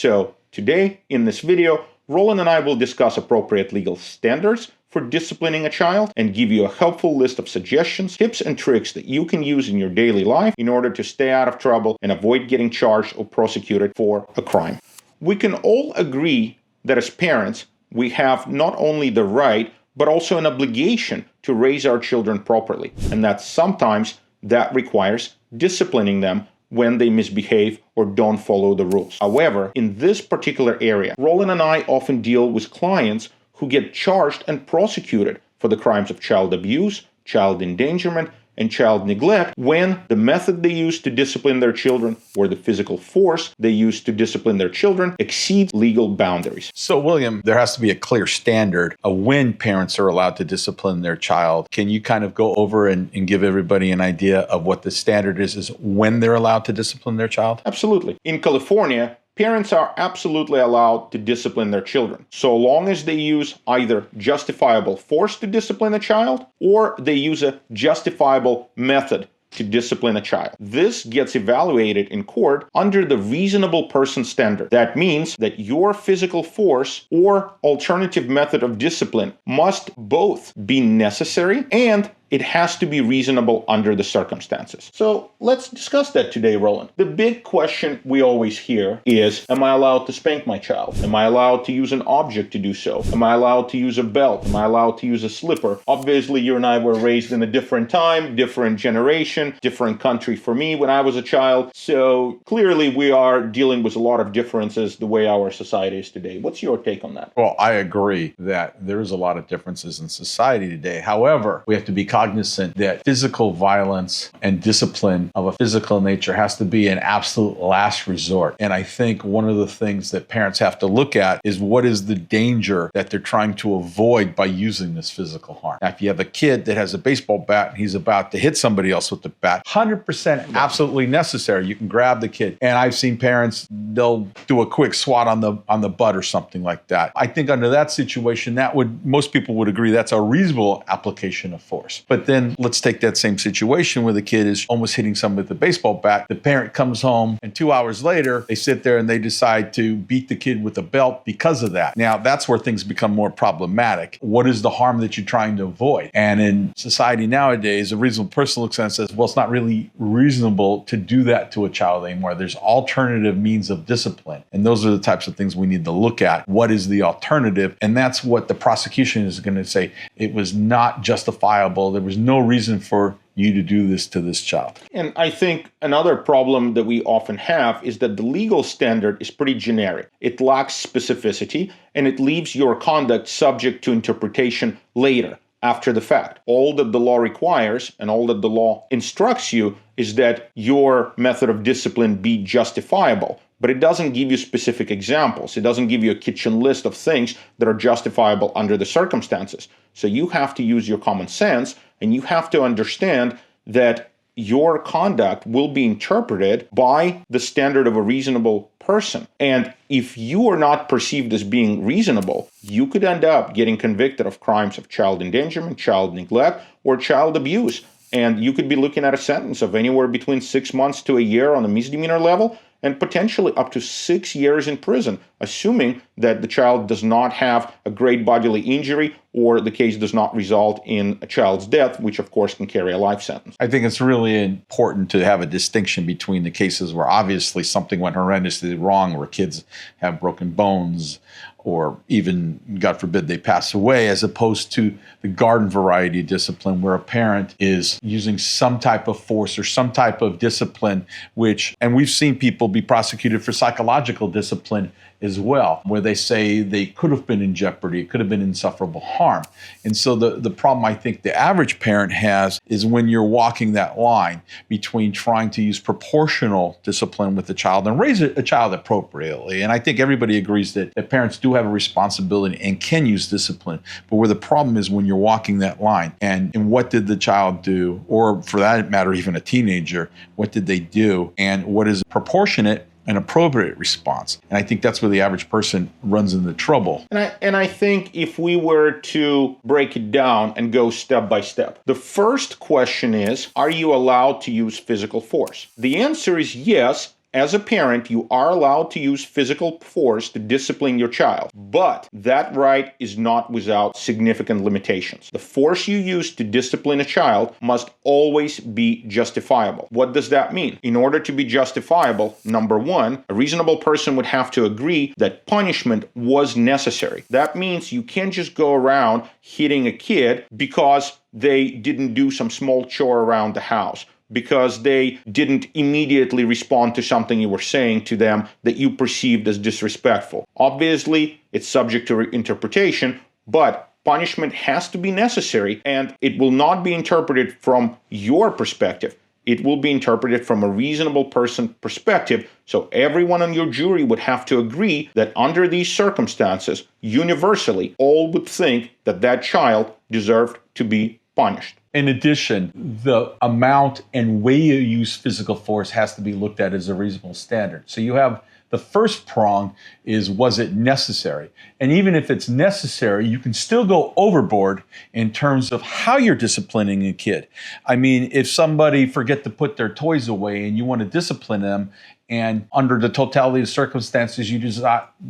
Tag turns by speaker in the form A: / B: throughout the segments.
A: So today, in this video, Roland and I will discuss appropriate legal standards for disciplining a child and give you a helpful list of suggestions, tips, and tricks that you can use in your daily life in order to stay out of trouble and avoid getting charged or prosecuted for a crime. We can all agree that as parents, we have not only the right, but also an obligation to raise our children properly, and that sometimes that requires disciplining them when they misbehave or don't follow the rules. However, in this particular area, Roland and I often deal with clients who get charged and prosecuted for the crimes of child abuse, child endangerment, and child neglect when the method they use to discipline their children or the physical force they use to discipline their children exceeds legal boundaries.
B: So, William, there has to be a clear standard of when parents are allowed to discipline their child. Can you kind of go over and give everybody an idea of what the standard is when they're allowed to discipline their child?
A: Absolutely. In California, parents are absolutely allowed to discipline their children, so long as they use either justifiable force to discipline a child or they use a justifiable method to discipline a child. This gets evaluated in court under the reasonable person standard. That means that your physical force or alternative method of discipline must both be necessary and it has to be reasonable under the circumstances. So let's discuss that today, Roland. The big question we always hear is, am I allowed to spank my child? Am I allowed to use an object to do so? Am I allowed to use a belt? Am I allowed to use a slipper? Obviously, you and I were raised in a different time, different generation, different country for me when I was a child. So clearly we are dealing with a lot of differences the way our society is today. What's your take on that?
B: Well, I agree that there is a lot of differences in society today. However, we have to be cognizant that physical violence and discipline of a physical nature has to be an absolute last resort. And I think one of the things that parents have to look at is what is the danger that they're trying to avoid by using this physical harm. Now, if you have a kid that has a baseball bat and he's about to hit somebody else with the bat, 100% absolutely necessary. You can grab the kid. And I've seen parents, they'll do a quick swat on the butt or something like that. I think under that situation, most people would agree that's a reasonable application of force. But then let's take that same situation where the kid is almost hitting someone with a baseball bat. The parent comes home and 2 hours later, they sit there and they decide to beat the kid with a belt because of that. Now, that's where things become more problematic. What is the harm that you're trying to avoid? And in society nowadays, a reasonable person looks at it and says, well, it's not really reasonable to do that to a child anymore. There's alternative means of discipline. And those are the types of things we need to look at. What is the alternative? And that's what the prosecution is going to say. It was not justifiable. There was no reason for you to do this to this child.
A: And I think another problem that we often have is that the legal standard is pretty generic. It lacks specificity and it leaves your conduct subject to interpretation later, after the fact. All that the law requires and all that the law instructs you is that your method of discipline be justifiable. But it doesn't give you specific examples. It doesn't give you a kitchen list of things that are justifiable under the circumstances. So you have to use your common sense and you have to understand that your conduct will be interpreted by the standard of a reasonable person. And if you are not perceived as being reasonable, you could end up getting convicted of crimes of child endangerment, child neglect, or child abuse. And you could be looking at a sentence of anywhere between 6 months to a year on a misdemeanor level, and potentially up to 6 years in prison, assuming that the child does not have a great bodily injury or the case does not result in a child's death, which of course can carry a life sentence.
B: I think it's really important to have a distinction between the cases where obviously something went horrendously wrong, where kids have broken bones or even, God forbid, they pass away, as opposed to the garden variety discipline where a parent is using some type of force or some type of discipline, and we've seen people be prosecuted for psychological discipline as well, where they say they could have been in jeopardy, it could have been insufferable harm. And so the problem I think the average parent has is when you're walking that line between trying to use proportional discipline with the child and raise a child appropriately. And I think everybody agrees that parents do have a responsibility and can use discipline. But where the problem is when you're walking that line and what did the child do, or for that matter, even a teenager, what did they do and what is proportionate an appropriate response. And I think that's where the average person runs into trouble.
A: And I think if we were to break it down and go step by step, the first question is, are you allowed to use physical force? The answer is yes, As a parent, you are allowed to use physical force to discipline your child, but that right is not without significant limitations. The force you use to discipline a child must always be justifiable. What does that mean? In order to be justifiable, number one, a reasonable person would have to agree that punishment was necessary. That means you can't just go around hitting a kid because they didn't do some small chore around the house, because they didn't immediately respond to something you were saying to them that you perceived as disrespectful. Obviously, it's subject to interpretation, but punishment has to be necessary, and it will not be interpreted from your perspective. It will be interpreted from a reasonable person perspective, so everyone on your jury would have to agree that under these circumstances, universally, all would think that that child deserved to be punished.
B: In addition, the amount and way you use physical force has to be looked at as a reasonable standard. So you have the first prong is, was it necessary? And even if it's necessary, you can still go overboard in terms of how you're disciplining a kid. I mean, if somebody forget to put their toys away and you want to discipline them, and under the totality of circumstances, you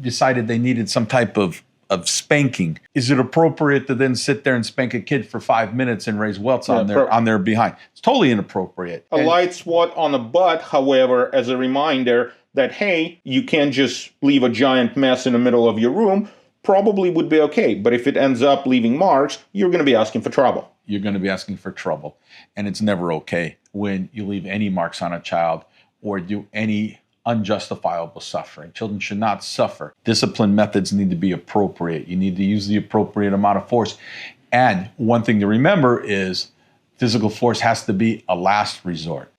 B: decided they needed some type of spanking. Is it appropriate to then sit there and spank a kid for 5 minutes and raise welts on their behind? It's totally inappropriate.
A: A light swat on the butt, however, as a reminder that, hey, you can't just leave a giant mess in the middle of your room, probably would be okay. But if it ends up leaving marks, you're going to be asking for trouble.
B: You're going to be asking for trouble. And it's never okay when you leave any marks on a child or do any unjustifiable suffering. Children should not suffer. Discipline methods need to be appropriate. You need to use the appropriate amount of force. And one thing to remember is physical force has to be a last resort.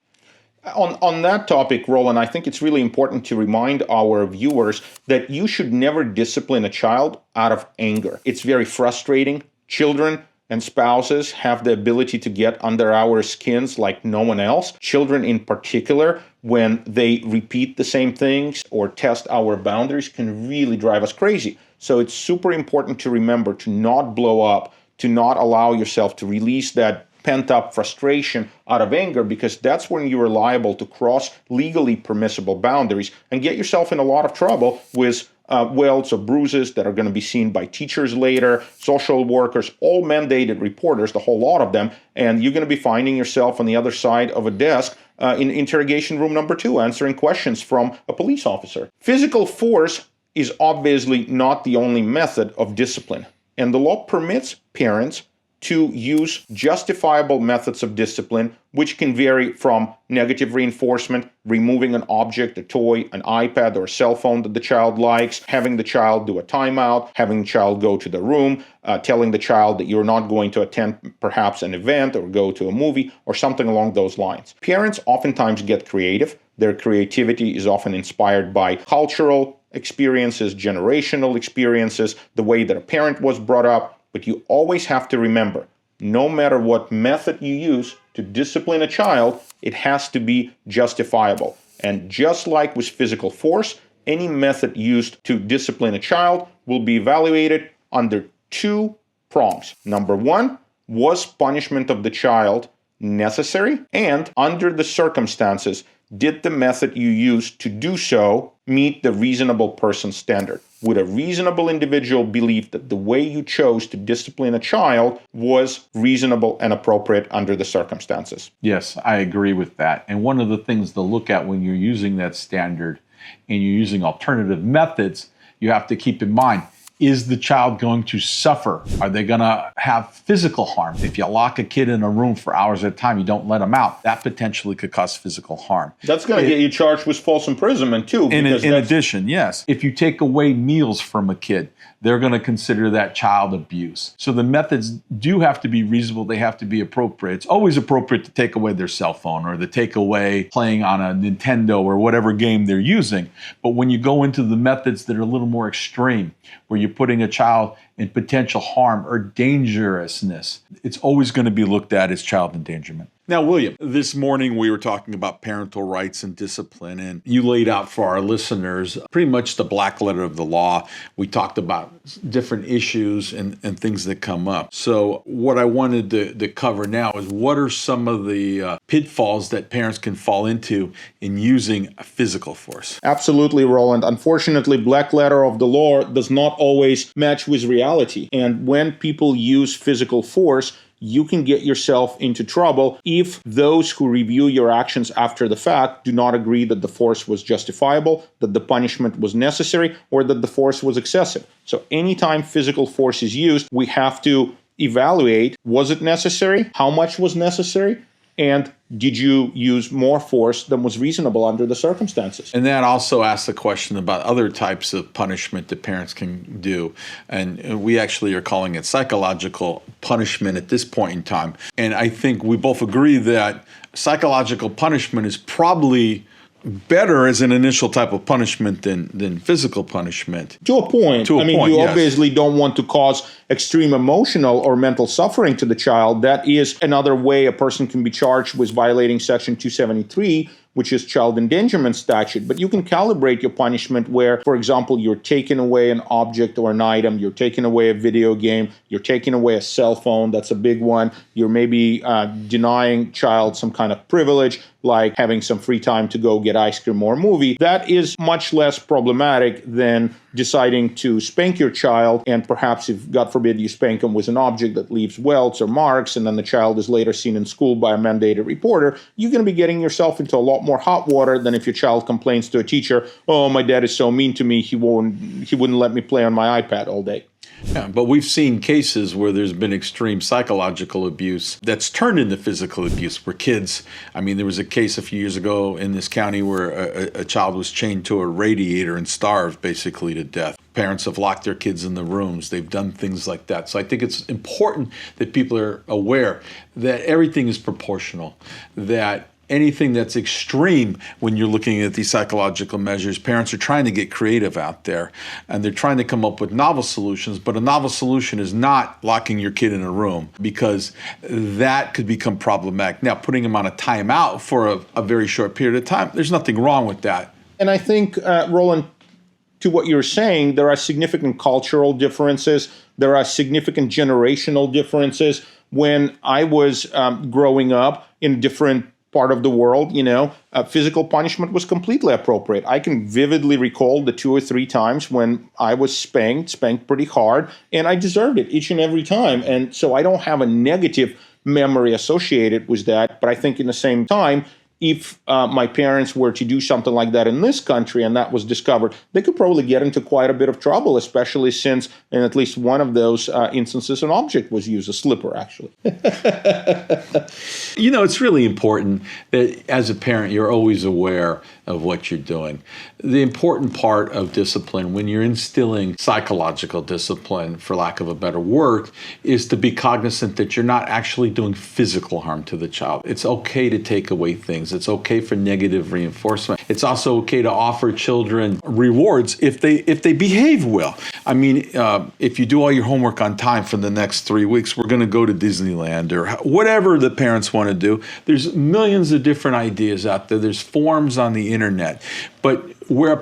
A: On that topic, Roland, I think it's really important to remind our viewers that you should never discipline a child out of anger. It's very frustrating. Children and spouses have the ability to get under our skins like no one else. Children in particular, when they repeat the same things or test our boundaries, can really drive us crazy. So it's super important to remember to not blow up, to not allow yourself to release that pent-up frustration out of anger, because that's when you are liable to cross legally permissible boundaries and get yourself in a lot of trouble with welts or bruises that are going to be seen by teachers later, social workers, all mandated reporters, the whole lot of them, and you're going to be finding yourself on the other side of a desk in interrogation room number 2, answering questions from a police officer. Physical force is obviously not the only method of discipline, and the law permits parents to use justifiable methods of discipline, which can vary from negative reinforcement, removing an object, a toy, an iPad, or a cell phone that the child likes, having the child do a timeout, having the child go to the room, telling the child that you're not going to attend perhaps an event or go to a movie, or something along those lines. Parents oftentimes get creative. Their creativity is often inspired by cultural experiences, generational experiences, the way that a parent was brought up. But you always have to remember, no matter what method you use to discipline a child, it has to be justifiable. And just like with physical force, any method used to discipline a child will be evaluated under 2 prongs. Number 1, was punishment of the child necessary? And under the circumstances, did the method you used to do so meet the reasonable person standard? Would a reasonable individual believe that the way you chose to discipline a child was reasonable and appropriate under the circumstances?
B: Yes, I agree with that. And one of the things to look at when you're using that standard and you're using alternative methods, you have to keep in mind, is the child going to suffer? Are they going to have physical harm? If you lock a kid in a room for hours at a time, you don't let them out, that potentially could cause physical harm.
A: That's going to get you charged with false imprisonment too.
B: In addition, yes. If you take away meals from a kid, they're going to consider that child abuse. So the methods do have to be reasonable. They have to be appropriate. It's always appropriate to take away their cell phone or to take away playing on a Nintendo or whatever game they're using. But when you go into the methods that are a little more extreme, where you're putting a child in potential harm or dangerousness, it's always going to be looked at as child endangerment. Now, William, this morning we were talking about parental rights and discipline, and you laid out for our listeners pretty much the black letter of the law. We talked about different issues and things that come up. So what I wanted to cover now is what are some of the pitfalls that parents can fall into in using physical force?
A: Absolutely, Roland. Unfortunately, black letter of the law does not always match with reality. And when people use physical force, you can get yourself into trouble if those who review your actions after the fact do not agree that the force was justifiable, that the punishment was necessary, or that the force was excessive. So anytime physical force is used, we have to evaluate, was it necessary? How much was necessary? And did you use more force than was reasonable under the circumstances?
B: And that also asks the question about other types of punishment that parents can do. And we actually are calling it psychological punishment at this point in time. And I think we both agree that psychological punishment is probably better as an initial type of punishment than physical punishment.
A: To a point. You
B: yes.
A: Obviously don't want to cause extreme emotional or mental suffering to the child. That is another way a person can be charged with violating Section 273, which is child endangerment statute. But you can calibrate your punishment where, for example, you're taking away an object or an item, you're taking away a video game, you're taking away a cell phone, that's a big one. You're maybe denying child some kind of privilege, like having some free time to go get ice cream or a movie. That is much less problematic than deciding to spank your child, and perhaps if, God forbid, you spank them with an object that leaves welts or marks, and then the child is later seen in school by a mandated reporter, you're going to be getting yourself into a lot more hot water than if your child complains to a teacher, "Oh, my dad is so mean to me, he wouldn't let me play on my iPad all day."
B: Yeah, but we've seen cases where there's been extreme psychological abuse that's turned into physical abuse where kids, there was a case a few years ago in this county where a child was chained to a radiator and starved basically to death. Parents have locked their kids in the rooms. They've done things like that. So I think it's important that people are aware that everything is proportional, that anything that's extreme when you're looking at these psychological measures, parents are trying to get creative out there and they're trying to come up with novel solutions, but a novel solution is not locking your kid in a room because that could become problematic. Now, putting them on a timeout for a very short period of time, there's nothing wrong with that.
A: And I think, Roland, to what you're saying, there are significant cultural differences. There are significant generational differences. When I was growing up in different part of the world, physical punishment was completely appropriate. I can vividly recall the 2 or 3 times when I was spanked pretty hard, and I deserved it each and every time. And so I don't have a negative memory associated with that. But I think in the same time, if my parents were to do something like that in this country and that was discovered, they could probably get into quite a bit of trouble, especially since in at least one of those instances, an object was used, a slipper, actually.
B: It's really important that as a parent, you're always aware of what you're doing. The important part of discipline, when you're instilling psychological discipline, for lack of a better word, is to be cognizant that you're not actually doing physical harm to the child. It's okay to take away things. It's okay for negative reinforcement. It's also okay to offer children rewards if they behave well. If you do all your homework on time for the next 3 weeks, we're going to go to Disneyland or whatever the parents want to do. There's millions of different ideas out there. There's forums on the internet. But where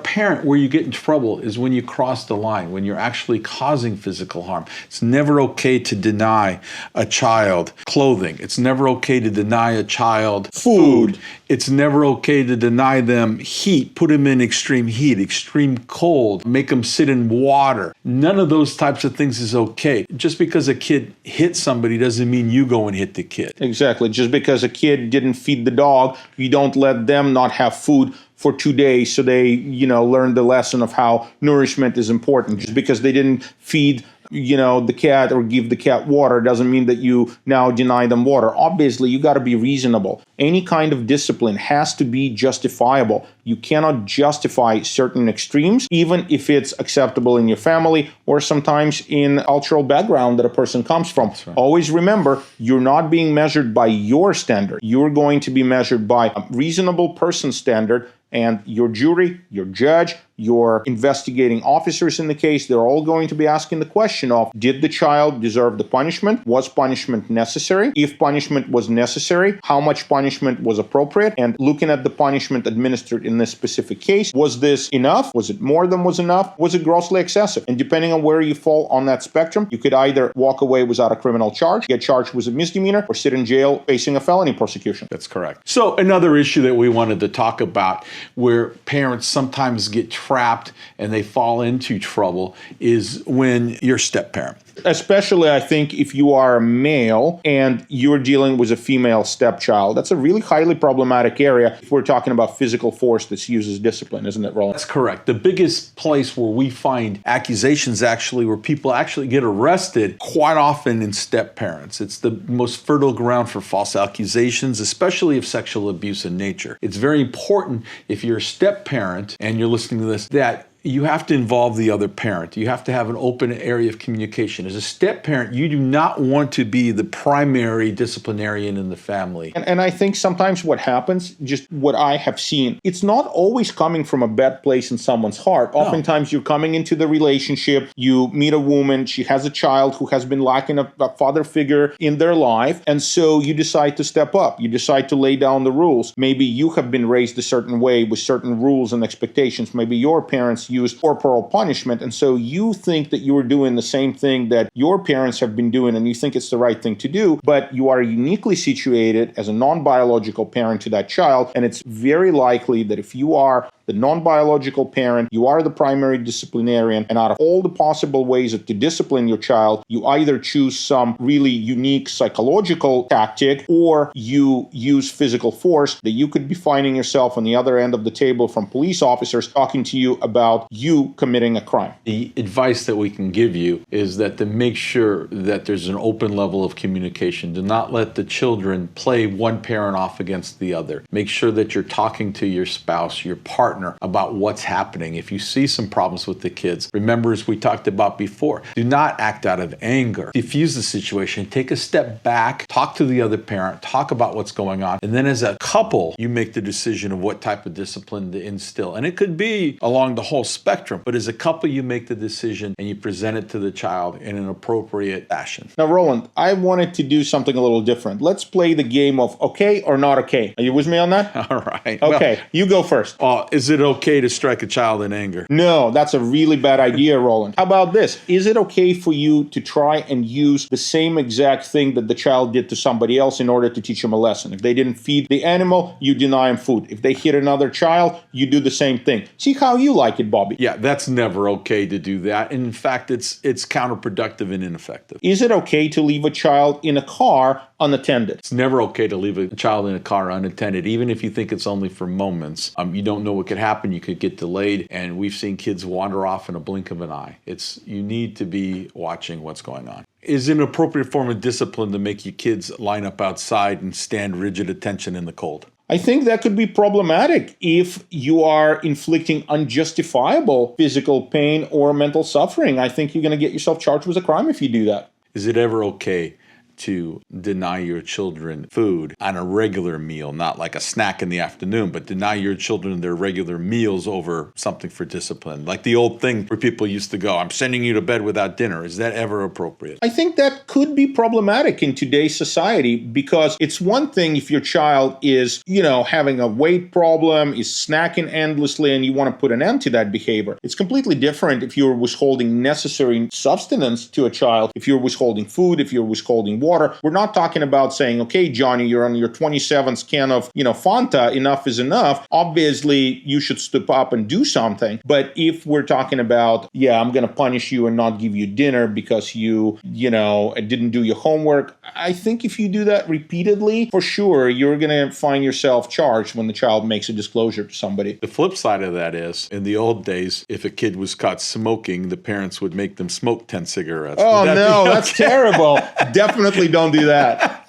B: you get in trouble is when you cross the line, when you're actually causing physical harm. It's never okay to deny a child clothing. It's never okay to deny a child food. It's never okay to deny them heat, put them in extreme heat, extreme cold, make them sit in water. None of those types of things is okay. Just because a kid hit somebody doesn't mean you go and hit the kid.
A: Exactly. Just because a kid didn't feed the dog, you don't let them not have food for 2 days so they, learn the lesson of how nourishment is important. Just because they didn't feed, the cat or give the cat water doesn't mean that you now deny them water. Obviously, you got to be reasonable. Any kind of discipline has to be justifiable. You cannot justify certain extremes, even if it's acceptable in your family or sometimes in cultural background that a person comes from. Right. Always remember, you're not being measured by your standard. You're going to be measured by a reasonable person standard, and your jury, your judge, your investigating officers in the case, they're all going to be asking the question of, did the child deserve the punishment? Was punishment necessary? If punishment was necessary, how much punishment was appropriate? And looking at the punishment administered in this specific case, was this enough? Was it more than was enough? Was it grossly excessive? And depending on where you fall on that spectrum, you could either walk away without a criminal charge, get charged with a misdemeanor, or sit in jail facing a felony prosecution.
B: That's correct. So another issue that we wanted to talk about where parents sometimes get trapped and they fall into trouble is when you're a step-parent.
A: Especially, I think, if you are a male and you're dealing with a female stepchild. That's a really highly problematic area if we're talking about physical force that's used as discipline, isn't it, Roland?
B: That's correct. The biggest place where we find accusations actually, where people actually get arrested quite often in step-parents. It's the most fertile ground for false accusations, especially of sexual abuse in nature. It's very important if you're a step-parent and you're listening to this, that you have to involve the other parent. You have to have an open area of communication. As a step-parent, you do not want to be the primary disciplinarian in the family.
A: And I think sometimes what happens, just what I have seen, it's not always coming from a bad place in someone's heart.
B: No.
A: Oftentimes you're coming into the relationship, you meet a woman, she has a child who has been lacking a father figure in their life, and so you decide to step up. You decide to lay down the rules. Maybe you have been raised a certain way with certain rules and expectations. Maybe your parents used corporal punishment, and so you think that you are doing the same thing that your parents have been doing, and you think it's the right thing to do, but you are uniquely situated as a non-biological parent to that child, and it's very likely that if you are the non-biological parent, you are the primary disciplinarian, and out of all the possible ways to discipline your child, you either choose some really unique psychological tactic or you use physical force, that you could be finding yourself on the other end of the table from police officers talking to you about you committing a crime.
B: The advice that we can give you is that to make sure that there's an open level of communication. Do not let the children play one parent off against the other. Make sure that you're talking to your spouse, your partner, about what's happening. If you see some problems with the kids, remember, as we talked about before, do not act out of anger. Diffuse the situation, take a step back, talk to the other parent, talk about what's going on, and then as a couple, you make the decision of what type of discipline to instill. And it could be along the whole spectrum, but as a couple, you make the decision and you present it to the child in an appropriate fashion.
A: Now, Roland, I wanted to do something a little different. Let's play the game of okay or not okay. Are you with me on that?
B: All right.
A: Okay, you go first.
B: Is it okay to strike a child in anger?
A: No, that's a really bad idea, Roland. How about this? Is it okay for you to try and use the same exact thing that the child did to somebody else in order to teach them a lesson? If they didn't feed the animal, you deny them food. If they hit another child, you do the same thing. See how you like it, Bobby.
B: Yeah, that's never okay to do that. In fact, it's counterproductive and ineffective.
A: Is it okay to leave a child in a car unattended?
B: It's never okay to leave a child in a car unattended, even if you think it's only for moments. You don't know what could happen. You could get delayed, and we've seen kids wander off in a blink of an eye. You need to be watching what's going on. Is it an appropriate form of discipline to make your kids line up outside and stand rigid attention in the cold?
A: I think that could be problematic if you are inflicting unjustifiable physical pain or mental suffering. I think you're going to get yourself charged with a crime if you do that.
B: Is it ever okay to deny your children food on a regular meal, not like a snack in the afternoon, but deny your children their regular meals over something for discipline? Like the old thing where people used to go, I'm sending you to bed without dinner. Is that ever appropriate?
A: I think that could be problematic in today's society, because it's one thing if your child is, having a weight problem, is snacking endlessly, and you want to put an end to that behavior. It's completely different if you're withholding necessary sustenance to a child, if you're withholding food, if you're withholding water. We're not talking about saying, okay, Johnny, you're on your 27th can of, Fanta, enough is enough. Obviously, you should step up and do something. But if we're talking about, I'm going to punish you and not give you dinner because you didn't do your homework, I think if you do that repeatedly, for sure, you're going to find yourself charged when the child makes a disclosure to somebody.
B: The flip side of that is, in the old days, if a kid was caught smoking, the parents would make them smoke 10 cigarettes.
A: Oh, no, that's terrible. Definitely don't do that.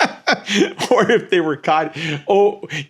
B: Or if they were caught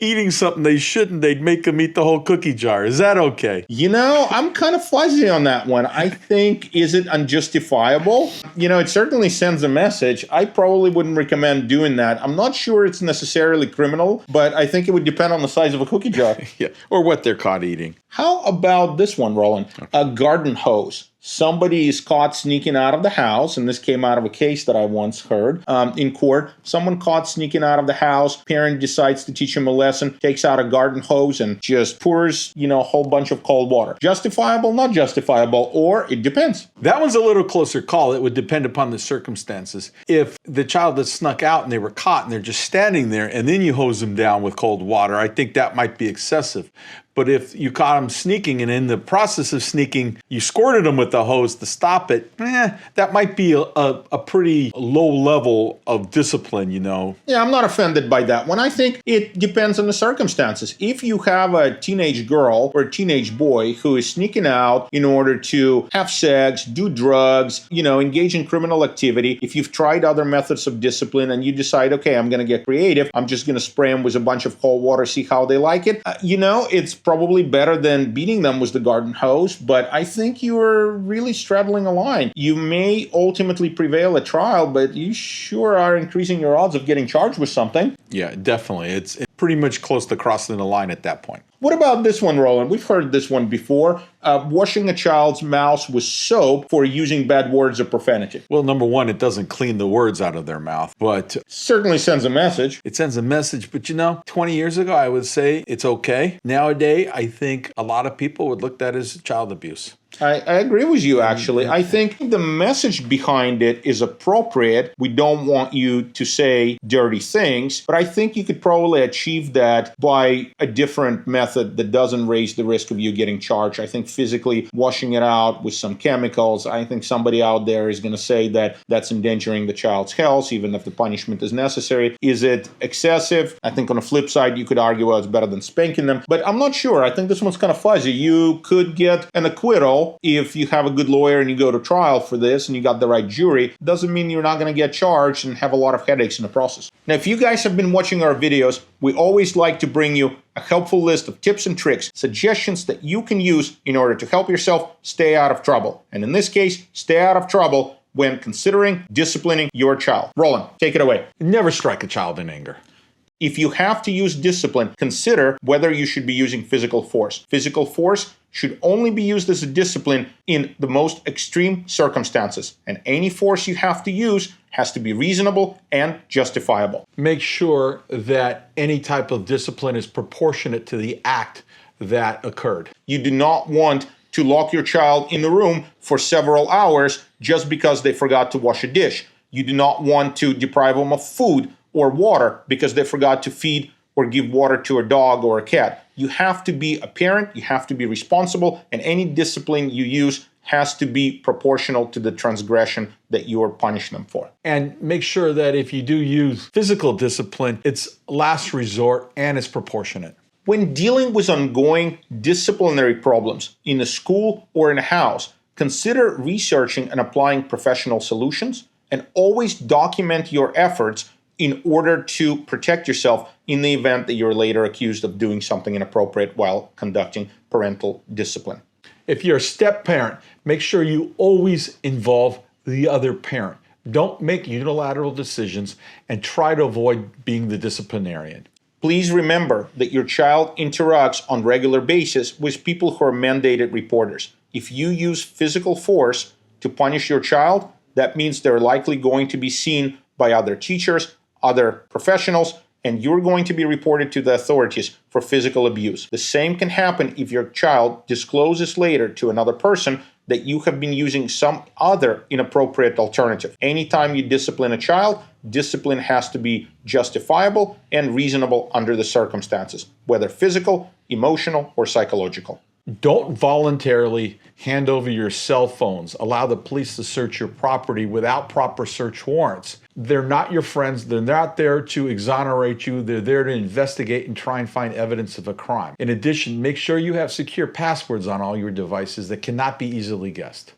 B: eating something they shouldn't, they'd make them eat the whole cookie jar. Is that okay?
A: I'm kind of fuzzy on that one. I think, is it unjustifiable? It certainly sends a message. I probably wouldn't recommend doing that. I'm not sure it's necessarily criminal, but I think it would depend on the size of a cookie jar.
B: Yeah, or what they're caught eating.
A: How about this one, Roland? A garden hose. Somebody is caught sneaking out of the house, and this came out of a case that I once heard in court. Someone caught sneaking out of the house. Parent decides to teach him a lesson, takes out a garden hose and just pours, a whole bunch of cold water. Justifiable, not justifiable, or it depends.
B: That one's a little closer call. It would depend upon the circumstances. If the child had snuck out and they were caught and they're just standing there and then you hose them down with cold water, I think that might be excessive. But if you caught them sneaking and in the process of sneaking, you squirted them with the hose to stop it, that might be a pretty low level of discipline,
A: Yeah, I'm not offended by that one. I think it depends on the circumstances. If you have a teenage girl or a teenage boy who is sneaking out in order to have sex, do drugs, engage in criminal activity, if you've tried other methods of discipline and you decide, okay, I'm going to get creative, I'm just going to spray them with a bunch of cold water, see how they like it, it's probably better than beating them with the garden hose, but I think you're really straddling a line. You may ultimately prevail at trial, but you sure are increasing your odds of getting charged with something.
B: Yeah, definitely. It's pretty much close to crossing the line at that point.
A: What about this one, Roland? We've heard this one before. Washing a child's mouth with soap for using bad words or profanity.
B: Well, number one, it doesn't clean the words out of their mouth, but
A: certainly sends a message.
B: It sends a message, but 20 years ago, I would say it's okay. Nowadays, I think a lot of people would look at that as child abuse.
A: I agree with you, actually. I think the message behind it is appropriate. We don't want you to say dirty things, but I think you could probably achieve that by a different method that doesn't raise the risk of you getting charged. I think physically washing it out with some chemicals, I think somebody out there is going to say that that's endangering the child's health, even if the punishment is necessary. Is it excessive? I think on the flip side, you could argue, well, it's better than spanking them, but I'm not sure. I think this one's kind of fuzzy. You could get an acquittal if you have a good lawyer and you go to trial for this and you got the right jury. Doesn't mean you're not going to get charged and have a lot of headaches in the process. Now, if you guys have been watching our videos, we always like to bring you a helpful list of tips and tricks, suggestions that you can use in order to help yourself stay out of trouble. And in this case, stay out of trouble when considering disciplining your child. Roland, take it away.
B: Never strike a child in anger.
A: If you have to use discipline, consider whether you should be using physical force. Physical force should only be used as a discipline in the most extreme circumstances. And any force you have to use has to be reasonable and justifiable.
B: Make sure that any type of discipline is proportionate to the act that occurred.
A: You do not want to lock your child in the room for several hours just because they forgot to wash a dish. You do not want to deprive them of food or water because they forgot to feed or give water to a dog or a cat. You have to be a parent, you have to be responsible, and any discipline you use has to be proportional to the transgression that you are punishing them for.
B: And make sure that if you do use physical discipline, it's last resort and it's proportionate.
A: When dealing with ongoing disciplinary problems in a school or in a house, consider researching and applying professional solutions, and always document your efforts in order to protect yourself in the event that you're later accused of doing something inappropriate while conducting parental discipline.
B: If you're a step parent, make sure you always involve the other parent. Don't make unilateral decisions and try to avoid being the disciplinarian.
A: Please remember that your child interacts on a regular basis with people who are mandated reporters. If you use physical force to punish your child, that means they're likely going to be seen by other teachers, other professionals, and you're going to be reported to the authorities for physical abuse. The same can happen if your child discloses later to another person that you have been using some other inappropriate alternative. Anytime you discipline a child, discipline has to be justifiable and reasonable under the circumstances, whether physical, emotional, or psychological.
B: Don't voluntarily hand over your cell phones. Allow the police to search your property without proper search warrants. They're not your friends. They're not there to exonerate you. They're there to investigate and try and find evidence of a crime. In addition, make sure you have secure passwords on all your devices that cannot be easily guessed.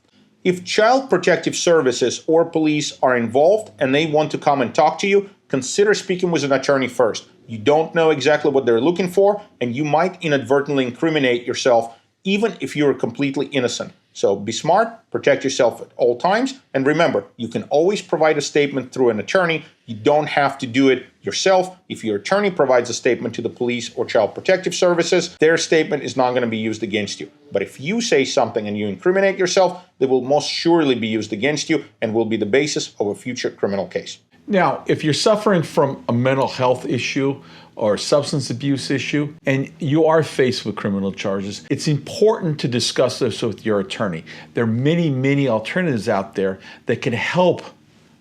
A: If Child Protective Services or police are involved and they want to come and talk to you, consider speaking with an attorney first. You don't know exactly what they're looking for, and you might inadvertently incriminate yourself even if you're completely innocent. So be smart, protect yourself at all times, and remember, you can always provide a statement through an attorney. You don't have to do it yourself. If your attorney provides a statement to the police or Child Protective Services, their statement is not going to be used against you. But if you say something and you incriminate yourself, they will most surely be used against you and will be the basis of a future criminal case.
B: Now, if you're suffering from a mental health issue or substance abuse issue, and you are faced with criminal charges, it's important to discuss this with your attorney. There are many, many alternatives out there that can help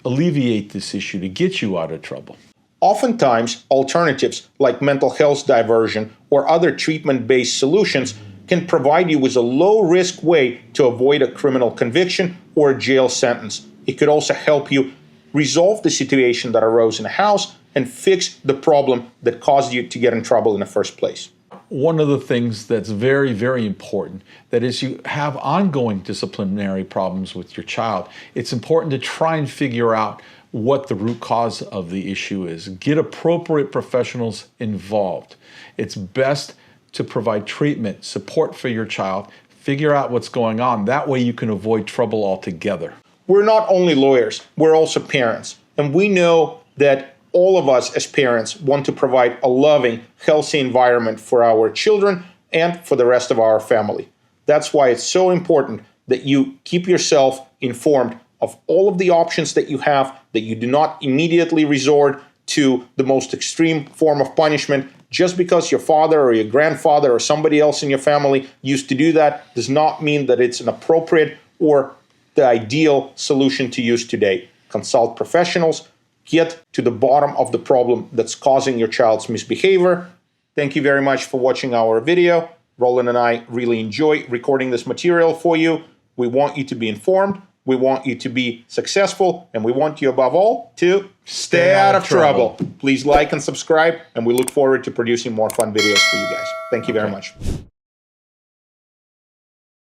B: alleviate this issue to get you out of trouble.
A: Oftentimes, alternatives like mental health diversion or other treatment-based solutions can provide you with a low-risk way to avoid a criminal conviction or a jail sentence. It could also help you resolve the situation that arose in the house and fix the problem that caused you to get in trouble in the first place.
B: One of the things that's very, very important, that is you have ongoing disciplinary problems with your child, it's important to try and figure out what the root cause of the issue is. Get appropriate professionals involved. It's best to provide treatment, support for your child, figure out what's going on. That way you can avoid trouble altogether.
A: We're not only lawyers, we're also parents. And we know that all of us as parents want to provide a loving, healthy environment for our children and for the rest of our family. That's why it's so important that you keep yourself informed of all of the options that you have, that you do not immediately resort to the most extreme form of punishment. Just because your father or your grandfather or somebody else in your family used to do that does not mean that it's an appropriate or the ideal solution to use today. Consult professionals. Get to the bottom of the problem that's causing your child's misbehavior. Thank you very much for watching our video. Roland and I really enjoy recording this material for you. We want you to be informed. We want you to be successful. And we want you, above all, to stay out of trouble. Please like and subscribe. And we look forward to producing more fun videos for you guys. Thank you very much.